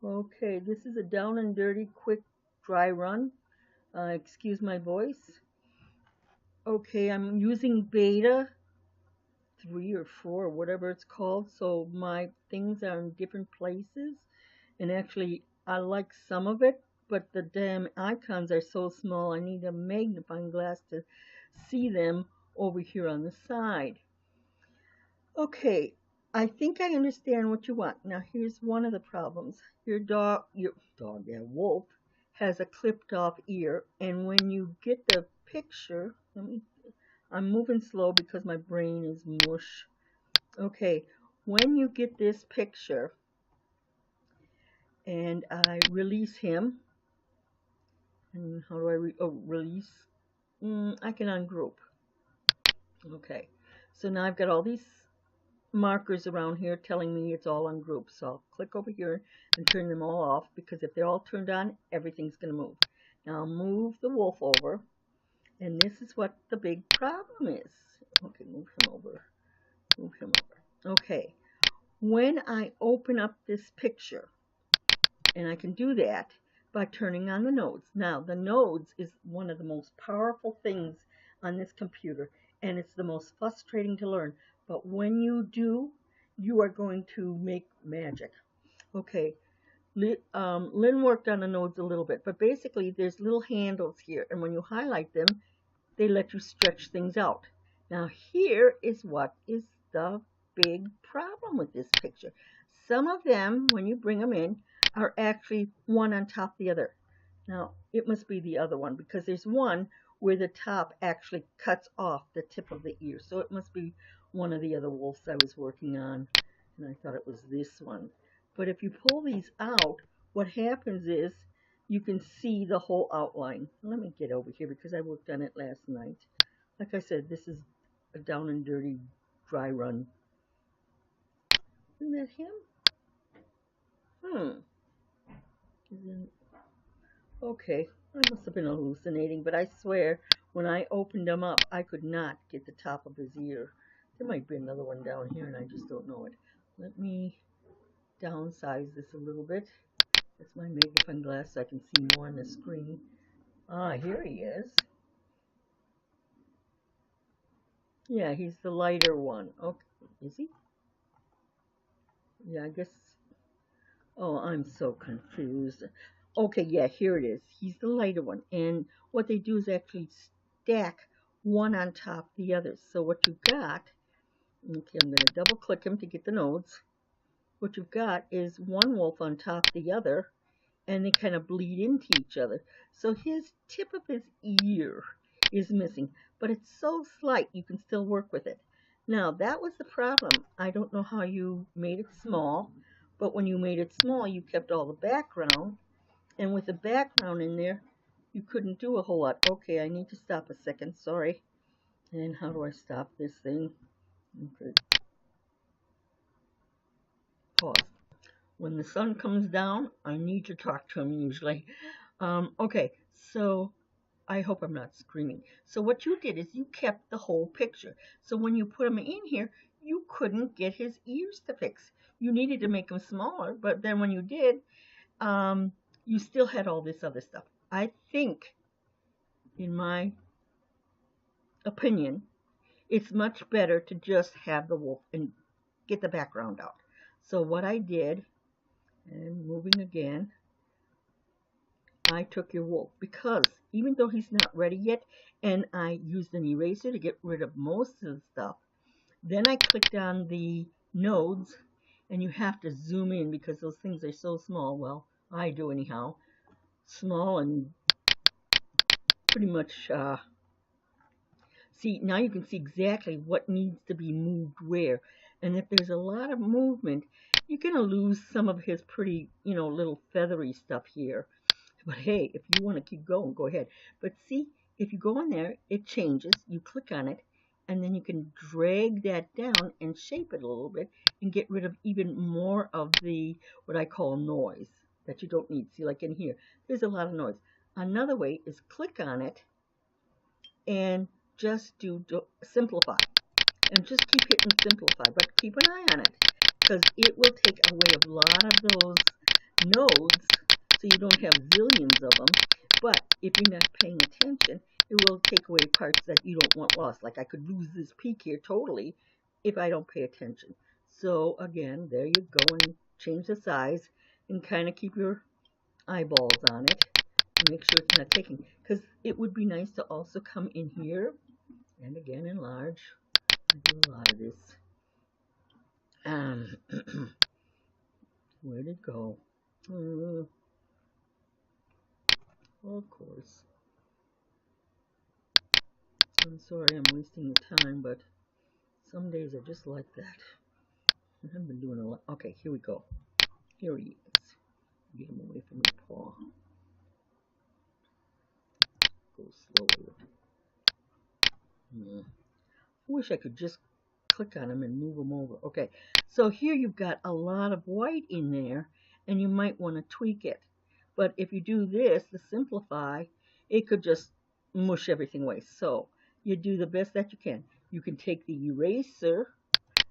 Okay, this is a down and dirty, quick, dry run. Excuse my voice. Okay, I'm using beta 3 or 4, whatever it's called, so my things are in different places. And actually, I like some of it, but the damn icons are so small, I need a magnifying glass to see them over here on the side. Okay, I think I understand what you want. Now, here's one of the problems. Your wolf, has a clipped off ear, and when you get the picture, I'm moving slow because my brain is mush. Okay, when you get this picture and I release him, and how do I release? I can ungroup. Okay, so now I've got all these markers around here telling me it's all ungrouped. So I'll click over here and turn them all off, because if they're all turned on, everything's going to move. Now I'll move the wolf over, and this is what the big problem is. Okay, move him over. Move him over. Okay, when I open up this picture, and I can do that by turning on the nodes. Now, the nodes is one of the most powerful things on this computer, and it's the most frustrating to learn. But when you do, you are going to make magic. Okay, Lynn worked on the nodes a little bit, but basically there's little handles here, and when you highlight them, they let you stretch things out. Now, here is what is the big problem with this picture. Some of them, when you bring them in, are actually one on top of the other. Now, it must be the other one, because there's one where the top actually cuts off the tip of the ear. So it must be one of the other wolves I was working on, and I thought it was this one. But if you pull these out, what happens is you can see the whole outline. Let me get over here because I worked on it last night. Like I said, this is a down and dirty dry run. Isn't that him? Okay, I must have been hallucinating, but I swear when I opened him up, I could not get the top of his ear. There might be another one down here and I just don't know it. Let me downsize this a little bit. That's my magnifying glass so I can see more on the screen. Ah, here he is. Yeah, he's the lighter one. Okay, is he? Yeah, I guess. Oh, I'm so confused. Okay, yeah, here it is. He's the lighter one. And what they do is actually stack one on top of the other. So what you've got, okay, I'm going to double click him to get the nodes. What you've got is one wolf on top of the other, and they kind of bleed into each other. So his tip of his ear is missing, but it's so slight you can still work with it. Now, that was the problem. I don't know how you made it small, but when you made it small, you kept all the background, and with the background in there, you couldn't do a whole lot. Okay, I need to stop a second, sorry. And how do I stop this thing? Okay. Pause. When the sun comes down, I need to talk to him usually. Okay, so I hope I'm not screaming. So what you did is you kept the whole picture. So when you put him in here, you couldn't get his ears to fix. You needed to make them smaller, but then when you did, you still had all this other stuff. I think, in my opinion, it's much better to just have the wolf and get the background out. So what I did, and moving again, I took your wolf, because even though he's not ready yet, and I used an eraser to get rid of most of the stuff, then I clicked on the nodes, and you have to zoom in because those things are so small. Well, I do anyhow. Small and pretty much, see, now you can see exactly what needs to be moved where. And if there's a lot of movement, you're going to lose some of his pretty, little feathery stuff here. But hey, if you want to keep going, go ahead. But see, if you go in there, it changes. You click on it, and then you can drag that down and shape it a little bit and get rid of even more of the, what I call noise, that you don't need. See, like in here, there's a lot of noise. Another way is click on it and just do simplify. And just keep hitting simplify, but keep an eye on it, because it will take away a lot of those nodes, so you don't have zillions of them. But if you're not paying attention, it will take away parts that you don't want lost. Like I could lose this peak here totally if I don't pay attention. So again, there you go, and change the size and kind of keep your eyeballs on it and make sure it's not taking. Because it would be nice to also come in here and again enlarge. I do a lot of this. Where'd it go? Of course. I'm sorry I'm wasting your time, but some days are just like that. I haven't been doing a lot. Okay, here we go. Here he is. Get him away from your paw. Go slowly with it. I wish I could just click on them and move them over. Okay, so here you've got a lot of white in there, and you might want to tweak it. But if you do this, the simplify, it could just mush everything away. So you do the best that you can. You can take the eraser,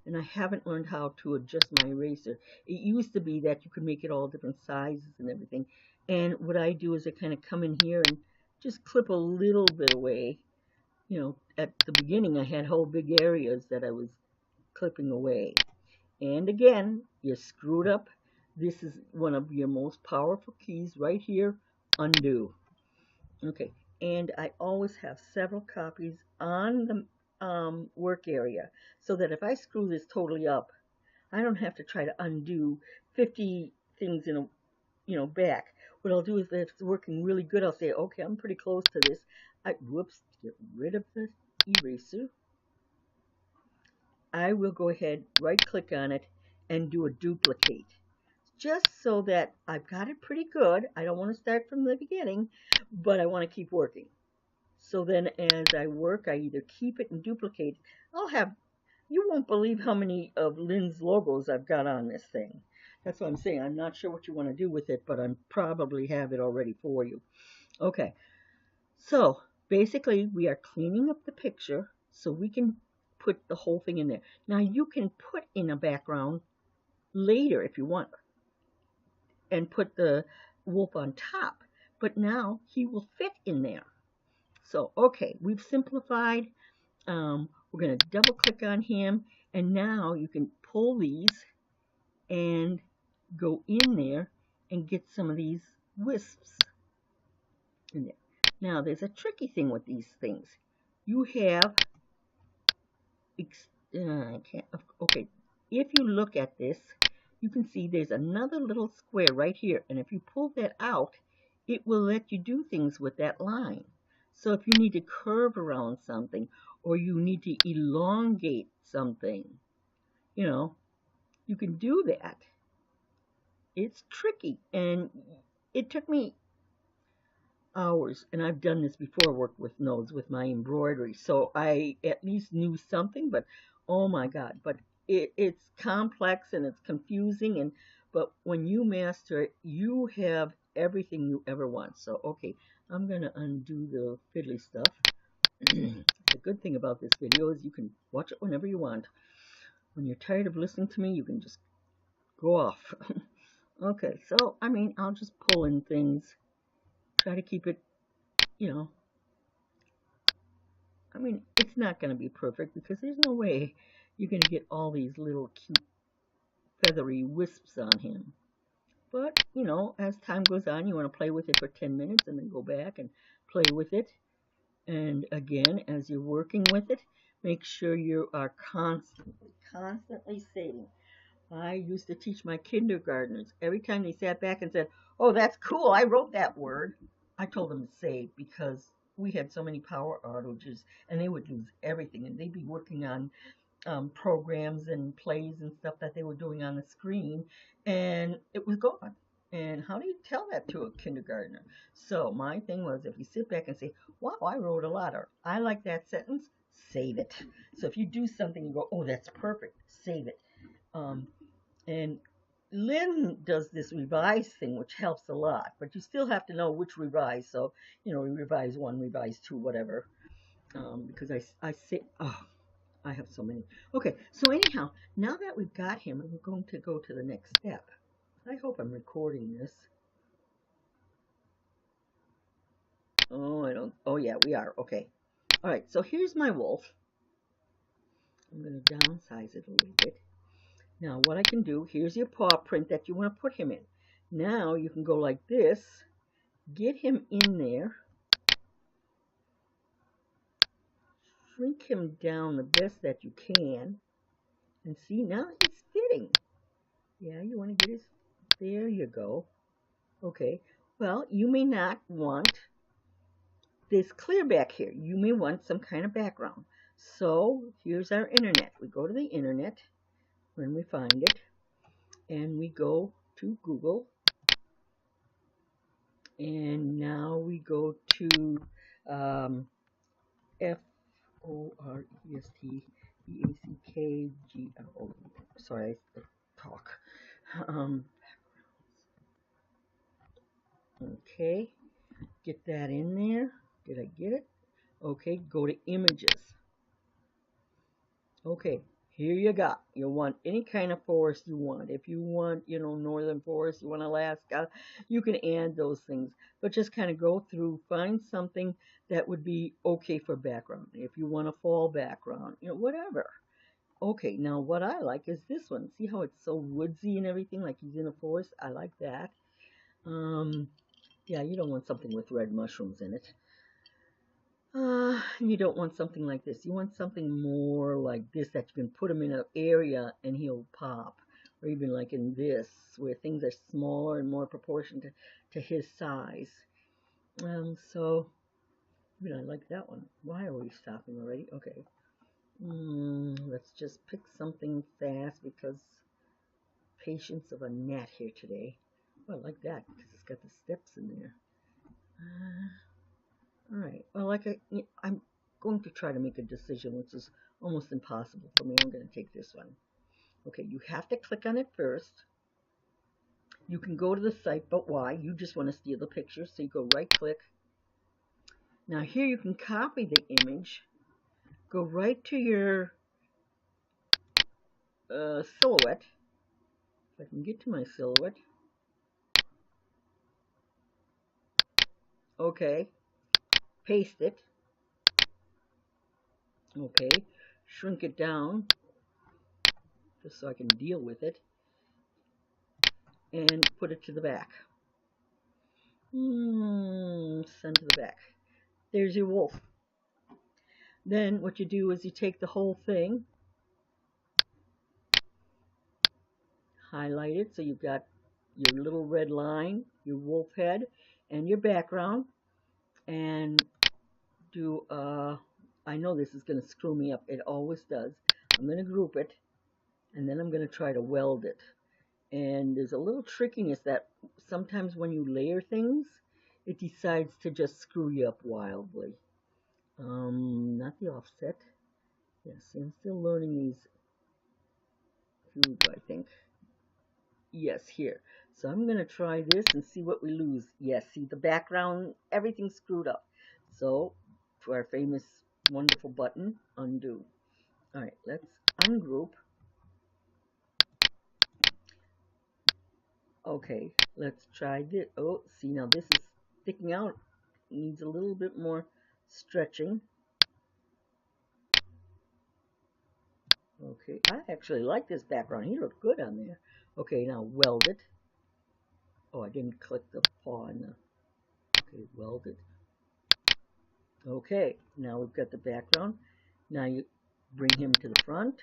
and I haven't learned how to adjust my eraser. It used to be that you could make it all different sizes and everything. And what I do is I kind of come in here and just clip a little bit away. You know, at the beginning I had whole big areas that I was clipping away. And again, you screwed up. This is one of your most powerful keys right here, undo. Okay, and I always have several copies on the work area so that if I screw this totally up, I don't have to try to undo 50 things in a back. What I'll do is if it's working really good, I'll say, okay, I'm pretty close to this. Whoops, get rid of the eraser. I will go ahead, right click on it, and do a duplicate. Just so that I've got it pretty good. I don't want to start from the beginning, but I want to keep working. So then as I work, I either keep it and duplicate. You won't believe how many of Lynn's logos I've got on this thing. That's what I'm saying. I'm not sure what you want to do with it, but I probably have it already for you. Okay, so basically we are cleaning up the picture so we can put the whole thing in there. Now you can put in a background later if you want and put the wolf on top, but now he will fit in there. So okay, we've simplified. We're going to double click on him, and now you can pull these and go in there and get some of these wisps in there. Now there's a tricky thing with these things. You have I can't, okay, if you look at this, you can see there's another little square right here, and if you pull that out, it will let you do things with that line. So if you need to curve around something, or you need to elongate something, you can do that. It's tricky, and it took me hours, and I've done this before, worked with nodes with my embroidery, so I at least knew something, but oh my god, but it's complex and it's confusing, but when you master it, you have everything you ever want. So okay, I'm gonna undo the fiddly stuff. The good thing about this video is you can watch it whenever you want. When you're tired of listening to me, you can just go off. Okay, so I'll just pull in things, try to keep it, it's not going to be perfect because there's no way you're going to get all these little cute feathery wisps on him. But, as time goes on, you want to play with it for 10 minutes and then go back and play with it. And again, as you're working with it, make sure you are constantly saving. I used to teach my kindergartners. Every time they sat back and said, oh, that's cool, I wrote that word, I told them to save, because we had so many power outages and they would lose everything, and they'd be working on programs and plays and stuff that they were doing on the screen, and it was gone. And how do you tell that to a kindergartner? So my thing was, if you sit back and say, wow, I wrote a lot, or I like that sentence, save it. So if you do something, you go, oh, that's perfect, save it. And Lynn does this revise thing, which helps a lot, but you still have to know which revise. So, revise 1, revise 2, whatever. Because I say, oh, I have so many. Okay, so anyhow, now that we've got him, I'm going to go to the next step. I hope I'm recording this. Oh, I don't. Oh, yeah, we are. Okay. All right, so here's my wolf. I'm going to downsize it a little bit. Now, what I can do, here's your paw print that you want to put him in. Now, you can go like this, get him in there, shrink him down the best that you can, and see, now he's fitting. Yeah, you want to get his, there you go. Okay, well, you may not want this clear back here. You may want some kind of background. So here's our internet. We go to the internet when we find it, and we go to Google, and now we go to FORESTBACKGRO. Sorry, I talk. Um, okay, get that in there. Did I get it? Okay, go to images. Okay, here you got. You want any kind of forest you want. If you want, northern forest, you want Alaska, you can add those things. But just kind of go through, find something that would be okay for background. If you want a fall background, whatever. Okay, now what I like is this one. See how it's so woodsy and everything, like he's in a forest? I like that. Yeah, you don't want something with red mushrooms in it. You don't want something like this. You want something more like this that you can put him in an area and he'll pop. Or even like in this, where things are smaller and more proportioned to his size. So, I like that one. Why are we stopping already? Okay. Let's just pick something fast because patience of a gnat here today. Oh, I like that because it's got the steps in there. All right. Well, I'm going to try to make a decision, which is almost impossible for me. I'm going to take this one. Okay, you have to click on it first. You can go to the site, but why? You just want to steal the picture, so you go right-click. Now here you can copy the image. Go right to your silhouette. If I can get to my silhouette. Okay. Paste it. Okay. Shrink it down just so I can deal with it. And put it to the back. Send to the back. There's your wolf. Then what you do is you take the whole thing, highlight it so you've got your little red line, your wolf head, and your background, and do, I know this is going to screw me up. It always does. I'm going to group it, and then I'm going to try to weld it. And there's a little trickiness that sometimes when you layer things, it decides to just screw you up wildly. Not the offset. Yes, I'm still learning these. Here we go, I think. Yes, here. So I'm going to try this and see what we lose. Yes, see the background, everything's screwed up. So, to our famous, wonderful button, undo. All right, let's ungroup. Okay, let's try this. Oh, see, now this is sticking out. Needs a little bit more stretching. Okay, I actually like this background. He looked good on there. Okay, now weld it. Oh, I didn't click the paw on the... Okay, weld it. Okay, now we've got the background. Now you bring him to the front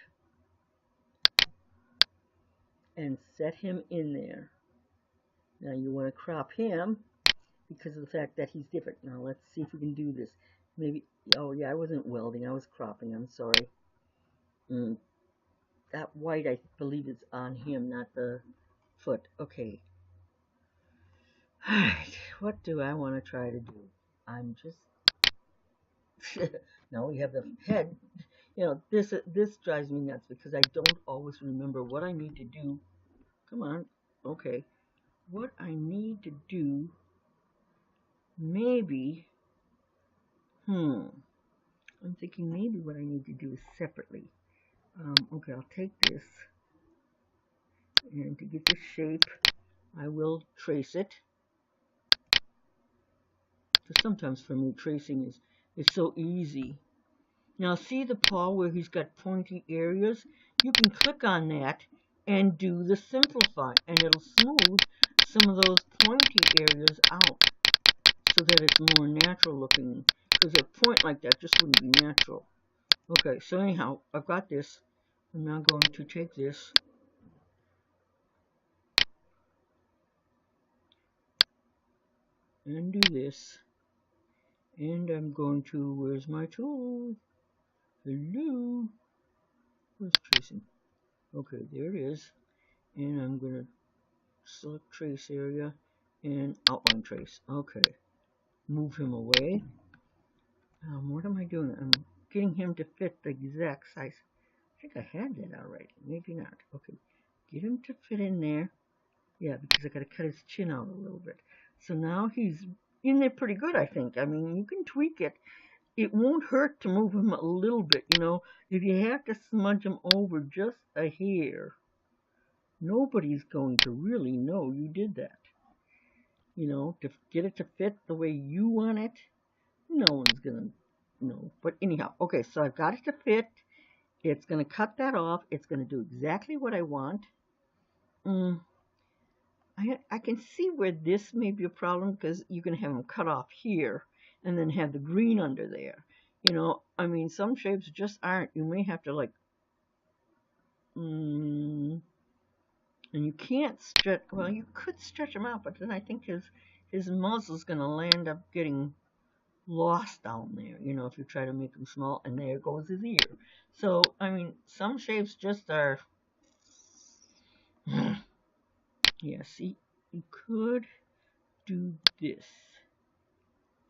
and set him in there. Now you want to crop him because of the fact that he's different. Now let's see if we can do this. Maybe, oh yeah, I wasn't welding, I was cropping, I'm sorry. That white, I believe, is on him, not the foot. Okay. Alright, what do I want to try to do? I'm just... Now we have the head. This drives me nuts because I don't always remember what I need to do. Come on. Okay. What I need to do, maybe, I'm thinking maybe what I need to do is separately. Okay, I'll take this, and to get the shape, I will trace it. Because sometimes for me tracing is so easy. Now see the paw where he's got pointy areas? You can click on that and do the simplify, and it'll smooth some of those pointy areas out so that it's more natural looking. Because a point like that just wouldn't be natural. Okay, so anyhow, I've got this. I'm now going to take this and do this. And I'm going to, where's my tool? Hello? Where's tracing? Okay, there it is. And I'm going to select trace area and outline trace. Okay, move him away. What am I doing? I'm getting him to fit the exact size. I think I had that already. Maybe not. Okay, get him to fit in there. Yeah, because I got to cut his chin out a little bit. So now he's in there pretty good, I think. I mean, you can tweak it. It won't hurt to move him a little bit, you know. If you have to smudge him over just a hair, nobody's going to really know you did that. You know, to get it to fit the way you want it, no one's going to know. But anyhow, okay, so I've got it to fit. It's going to cut that off. It's going to do exactly what I want. I can see where this may be a problem because you can have them cut off here and then have the green under there. You know, I mean, some shapes just aren't. You may have to like, and you can't stretch. Well, you could stretch them out, but then I think his muzzle's going to land up getting lost down there. You know, if you try to make them small, and there goes his ear. So, I mean, some shapes just are. Yeah, see, you could do this.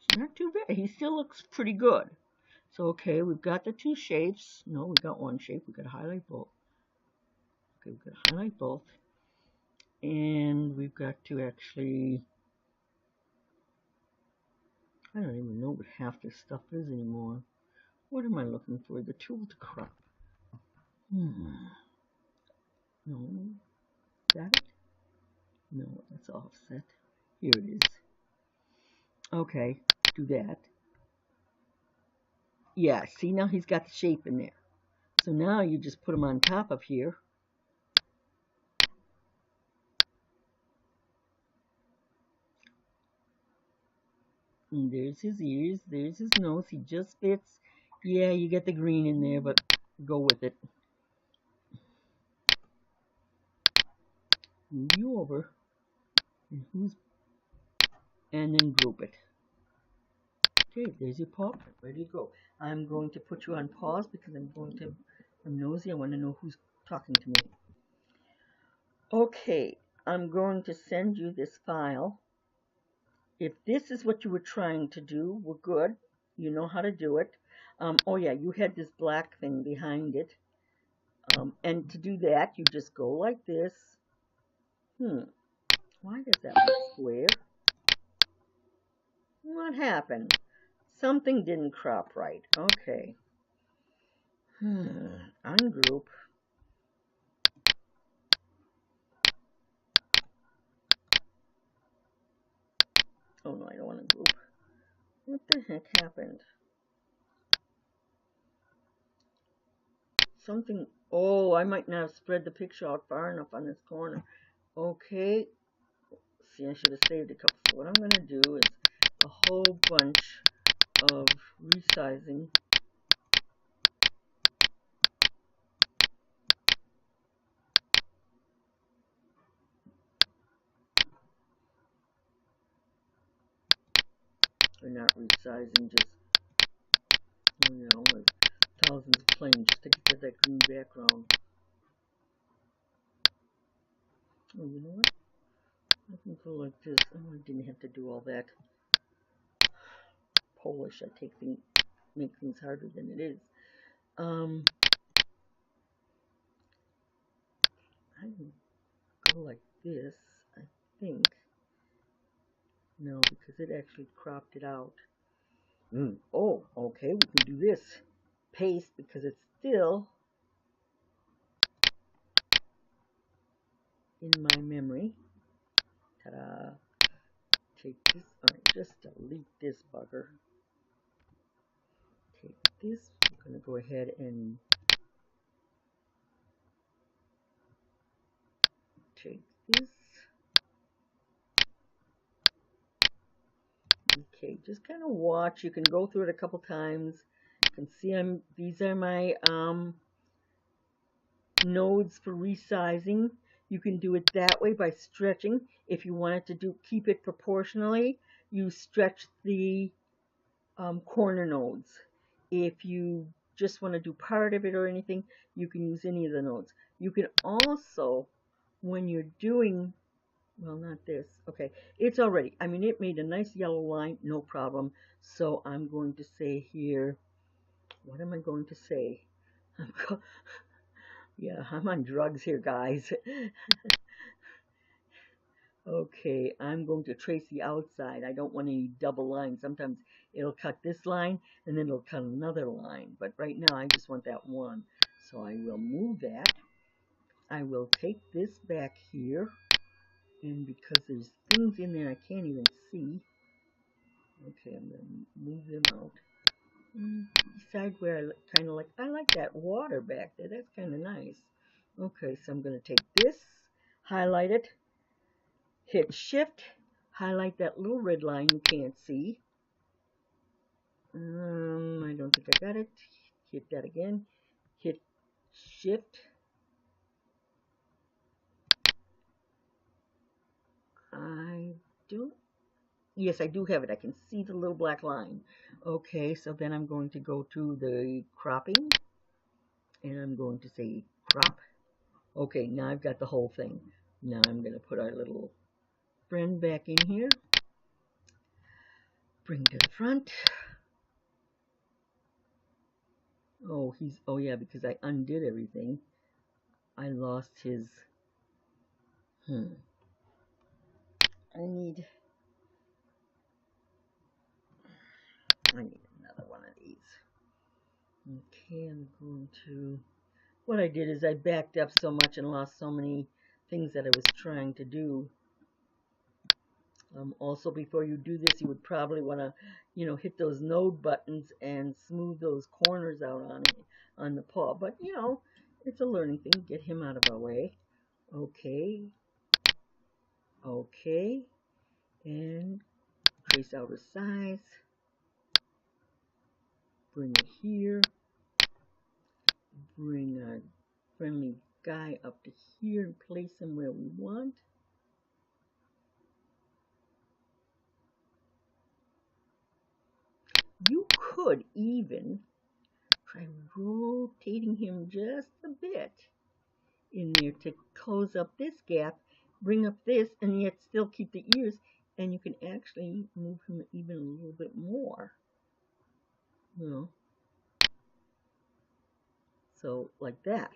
It's not too bad. He still looks pretty good. So, okay, we've got the two shapes. No, we got one shape. We've got to highlight both. Okay, we've got to highlight both. And we've got to actually, I don't even know what half this stuff is anymore. What am I looking for? The tool to crop. No. Is that it? No, that's offset. Here it is. Okay, do that. Yeah, see, now he's got the shape in there. So now you just put him on top of here. And there's his ears, there's his nose, he just fits. Yeah, you get the green in there, but go with it. Move you over, and then group it. Okay, there's your paw, ready to go. I'm going to put you on pause because I'm nosy, I want to know who's talking to me. Okay, I'm going to send you this file. If this is what you were trying to do, we're good. You know how to do it. Oh yeah, you had this black thing behind it. And to do that, you just go like this. Why does that look square? What happened? Something didn't crop right. Okay. Ungroup. Oh no, I don't want to group. What the heck happened? Something. Oh, I might not have spread the picture out far enough on this corner. Okay. See, I should have saved a couple. So what I'm going to do is a whole bunch of resizing. Or not resizing, just, you know, like thousands of planes just to get that green background. Oh, you know what? I can go like this. Oh, I didn't have to do all that. Polish, make things harder than it is. I can go like this, I think. No, because it actually cropped it out. Oh, okay, we can do this. Paste, because it's still in my memory. Ta-da. Take this, alright, just delete this bugger. Take this, I'm going to go ahead and take this. Okay, just kind of watch. You can go through it a couple times. You can see these are my nodes for resizing. You can do it that way by stretching. If you wanted to keep it proportionally, you stretch the corner nodes. If you just want to do part of it or anything, you can use any of the nodes. You can also, when you're doing, well, not this, okay, it's already, I mean, it made a nice yellow line, no problem. So I'm going to say here, what am I going to say? Yeah, I'm on drugs here, guys. Okay, I'm going to trace the outside. I don't want any double lines. Sometimes it'll cut this line and then it'll cut another line. But right now I just want that one. So I will move that. I will take this back here. And because there's things in there I can't even see. Okay, I'm going to move them out. Decide where I kind of like. I like that water back there. That's kind of nice. Okay, so I'm going to take this, highlight it, hit shift, highlight that little red line you can't see. I don't think I got it. Hit that again. Hit shift. I don't. Yes, I do have it. I can see the little black line. Okay, so then I'm going to go to the cropping. And I'm going to say crop. Okay, now I've got the whole thing. Now I'm going to put our little friend back in here. Bring to the front. Oh, oh yeah, because I undid everything. I lost his, I need another one of these. Okay, I'm going to, what I did is I backed up so much and lost so many things that I was trying to do. Also, before you do this, you would probably want to, hit those node buttons and smooth those corners out on the paw. But, it's a learning thing. Get him out of our way. Okay. Okay. And trace outer size. Bring it here. Bring our friendly guy up to here and place him where we want. You could even try rotating him just a bit in there to close up this gap, bring up this, and yet still keep the ears, and you can actually move him even a little bit more. So like that.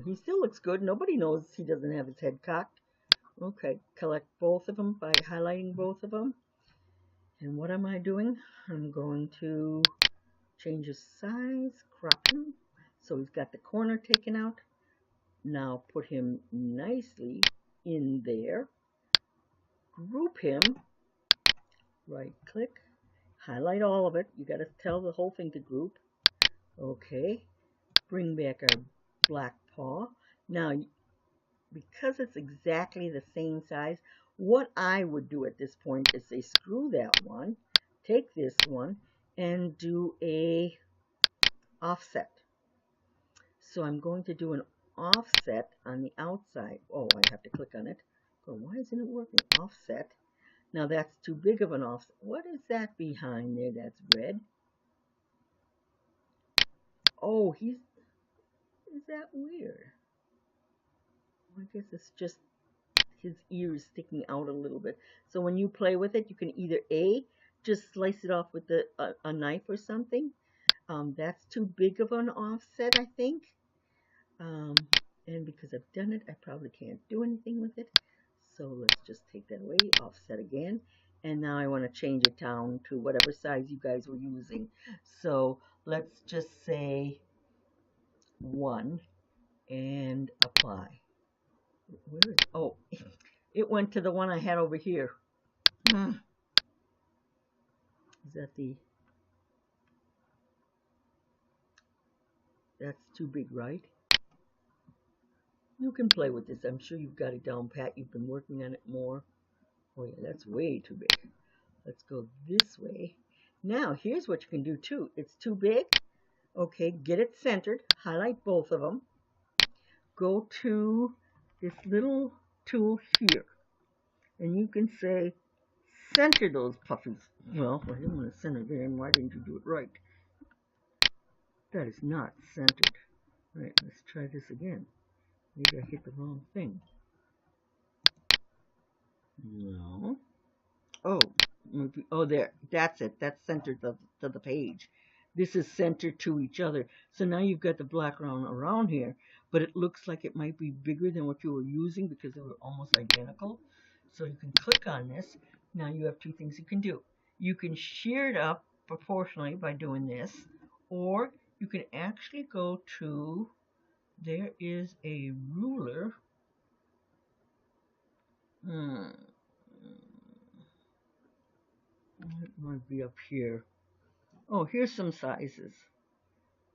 He still looks good. Nobody knows he doesn't have his head cocked. Okay, collect both of them by highlighting both of them. And what am I doing? I'm going to change his size, crop him, so he's got the corner taken out. Now put him nicely in there. Group him. Right click. Highlight all of it. You got to tell the whole thing to group. Okay. Bring back our black paw. Now, because it's exactly the same size, what I would do at this point is say screw that one, take this one, and do a offset. So I'm going to do an offset on the outside. Oh, I have to click on it. Oh, why isn't it working? Offset. Now that's too big of an offset. What is that behind there that's red? Oh, is that weird? I guess it's just his ears sticking out a little bit. So when you play with it, you can either just slice it off with a knife or something. That's too big of an offset, I think. And because I've done it, I probably can't do anything with it. So let's just take that away, offset again. And now I want to change it down to whatever size you guys were using. So let's just say 1 and apply. Where is, oh, It went to the one I had over here. Is that the... That's too big, right? You can play with this. I'm sure you've got it down pat. You've been working on it more. Oh yeah, that's way too big. Let's go this way. Now, here's what you can do too. It's too big. Okay, get it centered. Highlight both of them. Go to this little tool here. And you can say, center those puffies. Well, I didn't want to center them. Why didn't you do it right? That is not centered. All right, let's try this again. Maybe I hit the wrong thing. No. Oh, maybe, oh, there. That's it. That's centered to the page. This is centered to each other. So now you've got the black round around here, but it looks like it might be bigger than what you were using because they were almost identical. So you can click on this. Now you have two things you can do. You can shear it up proportionally by doing this, or you can actually go to, there is a ruler. It might be up here. Oh, here's some sizes.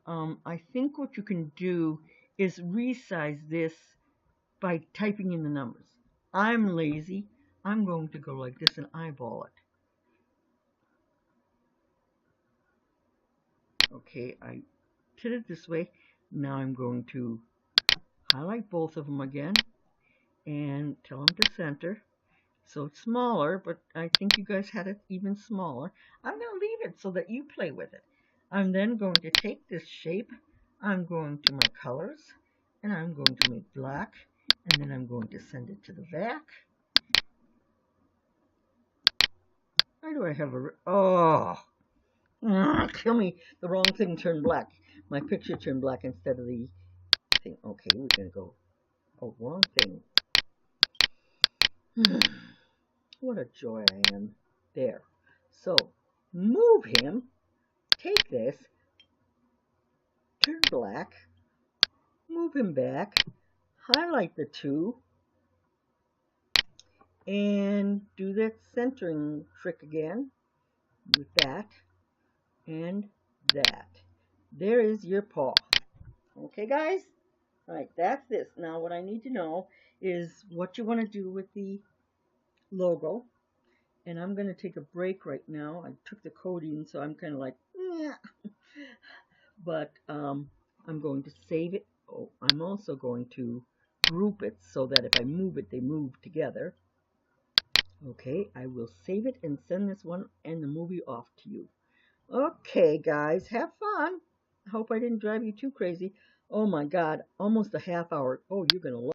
I think what you can do is resize this by typing in the numbers. I'm lazy. I'm going to go like this and eyeball it. Okay, I did it this way. Now I'm going to highlight both of them again and tell them to center. So it's smaller, but I think you guys had it even smaller. I'm going to leave it so that you play with it. I'm then going to take this shape, I'm going to my colors, and I'm going to make black, and then I'm going to send it to the back. Why do I have a... Oh! Kill me. The wrong thing turned black. My picture turned black instead of the thing. Okay, we're going to go... Oh, wrong thing. What a joy I am. There. So, move him. Take this. Turn black. Move him back. Highlight the two. And do that centering trick again. With that. And that. There is your paw. Okay, guys? Alright, that's this. Now, what I need to know is what you want to do with the logo. And I'm going to take a break right now. I took the codeine, so I'm kind of like, yeah. But I'm going to save it. Oh, I'm also going to group it so that if I move it, they move together. Okay, I will save it and send this one and the movie off to you. Okay, guys, have fun. I hope I didn't drive you too crazy. Oh my God, almost a half hour. Oh, you're going to love it.